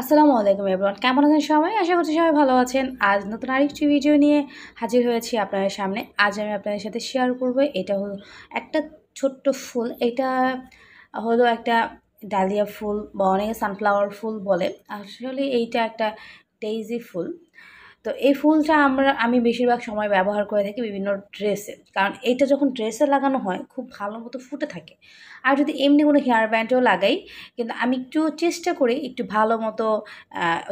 আসসালামু আলাইকুম এভরিওয়ান, কেমন আছেন সবাই? আশা করছি সবাই ভালো আছেন। আজ নতুন আরেকটি ভিডিও নিয়ে হাজির হয়েছি আপনাদের সামনে। আজ আমি আপনাদের সাথে শেয়ার করব, এটা হলো একটা ছোট্ট ফুল। এটা হলো একটা ডালিয়া ফুল বা অনেকে সানফ্লাওয়ার ফুল বলে। আসলে এইটা একটা ডেইজি ফুল। তো এই ফুলটা আমি বেশিরভাগ সময় ব্যবহার করে থাকি বিভিন্ন ড্রেসে, কারণ এটা যখন ড্রেসে লাগানো হয় খুব ভালো মতো ফুটে থাকে। আর যদি এমনি কোনো হেয়ার ব্যান্ডেও লাগাই, কিন্তু আমি একটু চেষ্টা করি একটু ভালো মতো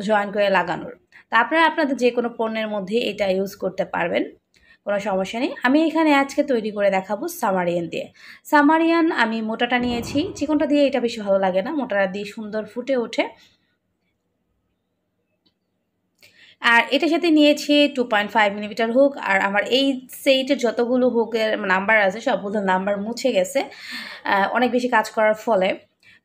জয়েন করে লাগানোর। তা আপনারা আপনাদের যে কোনো পণ্যের মধ্যে এটা ইউজ করতে পারবেন, কোনো সমস্যা নেই। আমি এখানে আজকে তৈরি করে দেখাবো সামারিয়ান দিয়ে। সামারিয়ান আমি মোটাটা নিয়েছি, চিকনটা দিয়ে এটা বেশি ভালো লাগে না, মোটাটা দিয়ে সুন্দর ফুটে ওঠে। আর এটার সাথে নিয়েছি 2.5 মিলিমিটার হুক। আর আমার এই সেটের যতগুলো হুকের নাম্বার আছে সবগুলো নাম্বার মুছে গেছে অনেক বেশি কাজ করার ফলে।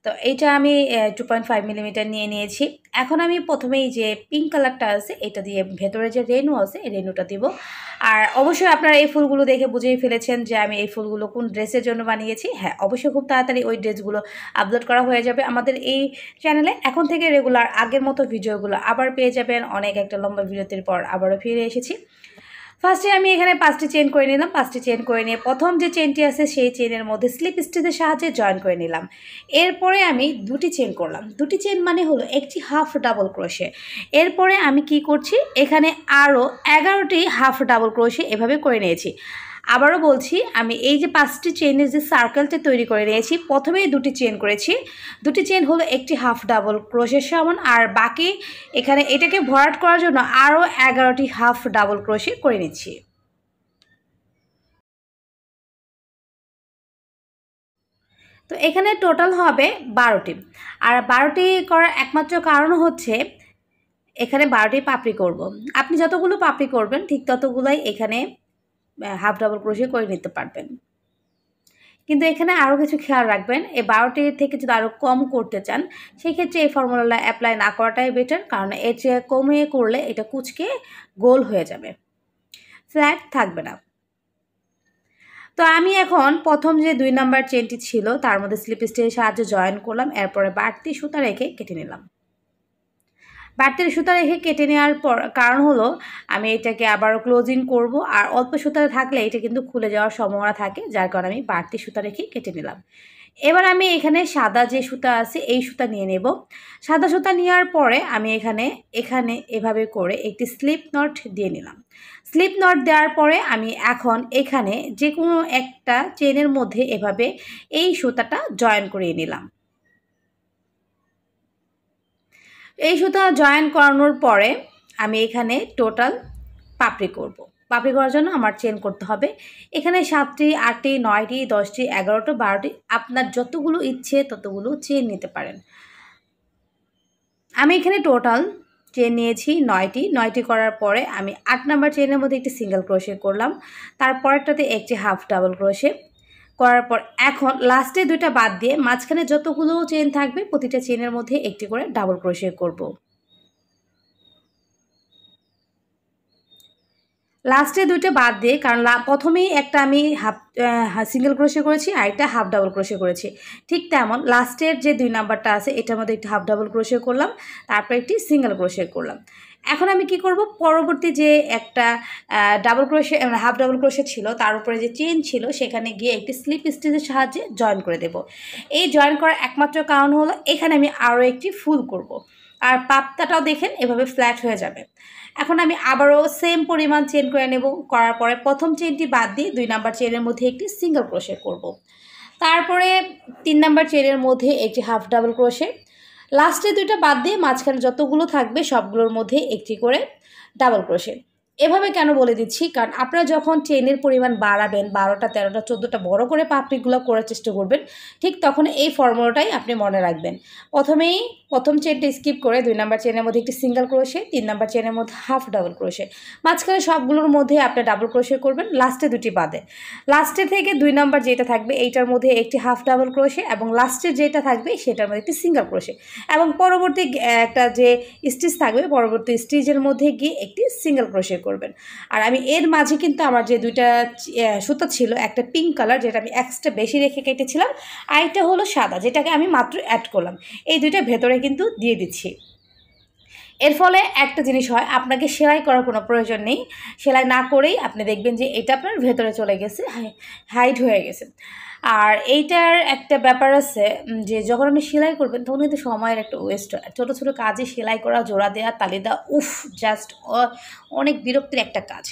তো এইটা আমি 2.5 মিলিমিটার নিয়ে নিয়েছি। এখন আমি প্রথমেই যে পিঙ্ক কালারটা আছে এটা দিয়ে ভেতরে যে রেনু আছে এই রেনুটা দিব। আর অবশ্যই আপনারা এই ফুলগুলো দেখে বুঝেই ফেলেছেন যে আমি এই ফুলগুলো কোন ড্রেসের জন্য বানিয়েছি। হ্যাঁ, অবশ্যই খুব তাড়াতাড়ি ওই ড্রেসগুলো আপলোড করা হয়ে যাবে আমাদের এই চ্যানেলে। এখন থেকে রেগুলার আগের মতো ভিডিওগুলো আবার পেয়ে যাবেন। অনেক একটা লম্বা বিরতির পর আবারও ফিরে এসেছি। ফার্স্টে আমি এখানে 5টি চেন করে নিলাম। 5টি চেন করে নিয়ে প্রথম যে চেনটি আছে সেই চেনের মধ্যে স্লিপ স্টিচের সাহায্যে জয়েন করে নিলাম। এরপরে আমি 2টি চেন করলাম। 2টি চেন মানে হলো একটি হাফ ডাবল ক্রোশে। এরপরে আমি কি করছি, এখানে আরও 11টি হাফ ডাবল ক্রোশে এভাবে করে নিয়েছি। আবারও বলছি, আমি এই যে 5টি চেনের যে সার্কেলটা তৈরি করে নিয়েছি, প্রথমেই 2টি চেন করেছি। 2টি চেন হলো একটি হাফ ডাবল ক্রোশের সমান, আর বাকি এখানে এটাকে ভরাট করার জন্য আরও 11টি হাফ ডাবল ক্রোশে করে নিচ্ছি। তো এখানে টোটাল হবে 12টি। আর 12টি করার একমাত্র কারণ হচ্ছে এখানে 12টি পাপড়ি করব। আপনি যতগুলো পাপড়ি করবেন ঠিক ততগুলোই এখানে হাফ ডাবল ক্রোশে করে নিতে পারবেন। কিন্তু এখানে আরও কিছু খেয়াল রাখবেন, এই 12টি থেকে যদি আরও কম করতে চান সেক্ষেত্রে এই ফর্মুলাটা অ্যাপ্লাই না করাটাই বেটার, কারণ এর চেয়ে কমিয়ে করলে এটা কুঁচকে গোল হয়ে যাবে, ফ্ল্যাট থাকবে না। তো আমি এখন প্রথম যে 2 নাম্বার চেনটি ছিল তার মধ্যে স্লিপ স্টিচের সাহায্যে জয়েন করলাম। এরপরে বাড়তি সুতা রেখে কেটে নিলাম। বাড়তি সুতা রেখে কেটে নেওয়ার পর কারণ হলো আমি এটাকে আবারও ক্লোজিং করব, আর অল্প সুতা থাকলে এটা কিন্তু খুলে যাওয়ার সম্ভাবনা থাকে, যার কারণে আমি বাড়তি সুতা রেখে কেটে নিলাম। এবার আমি এখানে সাদা যে সুতা আছে এই সুতা নিয়ে নেব। সাদা সুতা নেওয়ার পরে আমি এখানে এভাবে করে একটি স্লিপ নট দিয়ে নিলাম। স্লিপ নট দেওয়ার পরে আমি এখন এখানে যে কোনো একটা চেনের মধ্যে এভাবে এই সুতাটা জয়েন করিয়ে নিলাম। এই সুতা জয়েন করানোর পরে আমি এখানে টোটাল পাপড়ি করব। পাপড়ি করার জন্য আমার চেন করতে হবে এখানে 7টি, 8টি, 9টি, 10টি, 11টি, 12টি, আপনার যতগুলো ইচ্ছে ততগুলো চেন নিতে পারেন। আমি এখানে টোটাল চেন নিয়েছি 9টি। 9টি করার পরে আমি 8 নাম্বার চেনের মধ্যে একটি সিঙ্গেল ক্রোশে করলাম, তারপরেরটাতে একটি হাফ ডাবল ক্রোশে করার পর এখন লাস্টে 2টা বাদ দিয়ে মাঝখানে যতগুলো চেন থাকবে প্রতিটা চেনের মধ্যে একটি করে ডাবল ক্রোশে করব। লাস্টে 2টা বাদ দিয়ে, কারণ প্রথমেই একটা আমি হাফ সিঙ্গেল ক্রোশে করেছি আর একটা হাফ ডাবল ক্রোশে করেছি, ঠিক তেমন লাস্টের যে 2 নাম্বারটা আছে এটার মধ্যে একটি হাফ ডাবল ক্রোশে করলাম, তারপর একটি সিঙ্গেল ক্রোশে করলাম। এখন আমি কি করব, পরবর্তী যে একটা double crochet half double crochet ছিল তার উপরে যে চেন ছিল সেখানে গিয়ে একটি স্লিপ স্টিচের সাহায্যে জয়েন করে দেব। এই জয়েন করার একমাত্র কারণ হলো এখানে আমি আরও একটি ফুল করব, আর পাত্তাটাও দেখেন এভাবে ফ্ল্যাট হয়ে যাবে। এখন আমি আবারও সেম পরিমাণ চেন করে নেব। করার পরে প্রথম চেনটি বাদ দিয়ে 2 নাম্বার চেনের মধ্যে একটি সিঙ্গেল ক্রোশে করব। তারপরে 3 নাম্বার চেনের মধ্যে একটি হাফ ডাবল ক্রোশে, লাস্টে 2টা বাদ দিয়ে মাঝখানে যতগুলো থাকবে সবগুলোর মধ্যে একটি করে ডাবল ক্রোশে। এভাবে কেন বলে দিচ্ছি, কারণ আপনারা যখন চেনের পরিমাণ বাড়াবেন, 12টা, 13টা, 14টা বড় করে পাপড়িগুলো করার চেষ্টা করবেন, ঠিক তখন এই ফর্মুলাটাই আপনি মনে রাখবেন। প্রথম চেনটা স্কিপ করে 2 নাম্বার চেনের মধ্যে একটি সিঙ্গেল ক্রোশে, 3 নাম্বার চেনের মধ্যে হাফ ডাবল ক্রোশে, মাঝখানে সবগুলোর মধ্যে আপনি ডাবল ক্রোশে করবেন, লাস্টে 2টি বাদে। লাস্টে থেকে 2 নাম্বার যেটা থাকবে এইটার মধ্যে একটি হাফ ডাবল ক্রোশে, এবং লাস্টে যেটা থাকবে সেটার মধ্যে একটি সিঙ্গেল ক্রোশে, এবং পরবর্তী একটা যে স্টিচ থাকবে পরবর্তী স্টিচের মধ্যে গিয়ে একটি সিঙ্গেল ক্রোশে করবেন। আর আমি এর মাঝে কিন্তু আমার যে 2টা সুতা ছিল, একটা পিঙ্ক কালার যেটা আমি এক্সট্রা বেশি রেখে কেটেছিলাম, আর একটা হলো সাদা যেটাকে আমি মাত্র অ্যাড করলাম, এই 2টা ভেতরে কিন্তু দিয়ে দিচ্ছি। এর ফলে একটা জিনিস হয়, আপনাকে সেলাই করার কোনো প্রয়োজন নেই। সেলাই না করেই আপনি দেখবেন যে এটা আপনার ভেতরে চলে গেছে, হাইড হয়ে গেছে। আর এইটার একটা ব্যাপার আছে যে যখন আপনি সেলাই করবেন তখন কিন্তু সময়ের একটা ওয়েস্ট হয়। ছোটো ছোটো কাজে সেলাই করা, জোড়া দেওয়া, তালি দেওয়া, উফ, জাস্ট অনেক বিরক্তির একটা কাজ।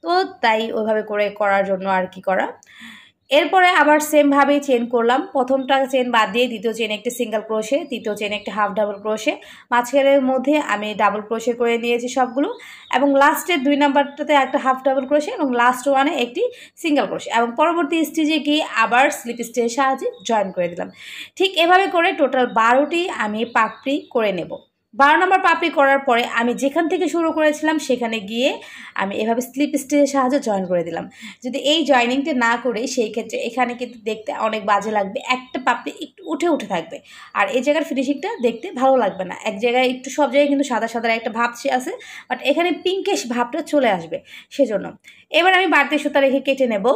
তো তাই ওইভাবে করে করার জন্য আর কি করা। এরপরে আবার সেমভাবেই চেন করলাম। প্রথমটা চেন বাদ দিয়ে দ্বিতীয় চেন একটি সিঙ্গেল ক্রোশে, তৃতীয় চেন একটি হাফ ডাবল ক্রোশে, মাঝখানের মধ্যে আমি ডাবল ক্রোশে করে নিয়েছি সবগুলো, এবং লাস্টের 2 নাম্বারটাতে একটা হাফ ডাবল ক্রোশে এবং লাস্ট ওয়ানে একটি সিঙ্গেল ক্রোশে, এবং পরবর্তী স্টিচে গিয়ে আবার স্লিপ স্টিচের সাহায্যে জয়েন করে দিলাম। ঠিক এভাবে করে টোটাল 12টি আমি পাপড়ি করে নেব। 12 নম্বর পাপড়ি করার পরে আমি যেখান থেকে শুরু করেছিলাম সেখানে গিয়ে আমি এভাবে স্লিপ স্টিচের সাহায্যে জয়েন করে দিলাম। যদি এই জয়েনিংটা না করে সেই ক্ষেত্রে এখানে কিন্তু দেখতে অনেক বাজে লাগবে, একটা পাপড়ি একটু উঠে উঠে থাকবে, আর এই জায়গার ফিনিশিংটা দেখতে ভালো লাগবে না। এক জায়গায় একটু, সব জায়গায় কিন্তু সাদা সাদা একটা ভাব আছে, বাট এখানে পিঙ্কিশ ভাবটা চলে আসবে সেজন্য। এবার আমি বাড়তি সুতা রেখে কেটে নেব।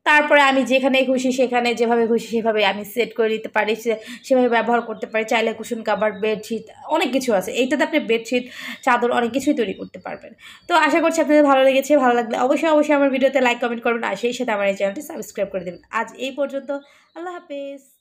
তারপরে আমি যেখানে খুশি সেখানে, যেভাবে খুশি সেভাবে আমি সেট করে দিতে পারি, সেভাবে ব্যবহার করতে পারি। চাইলে কুশন কাভার, বেডশিট, অনেক কিছু আছে এইটাতে, আপনি বেডশিট, চাদর, অনেক কিছুই তৈরি করতে পারবেন। তো আশা করছি আপনাদের ভালো লেগেছে। ভালো লাগলে অবশ্যই অবশ্যই আমার ভিডিওতে লাইক কমেন্ট করবেন, আর সেই সাথে আমার এই চ্যানেলটি সাবস্ক্রাইব করে দেবেন। আজ এই পর্যন্ত, আল্লাহ হাফেজ।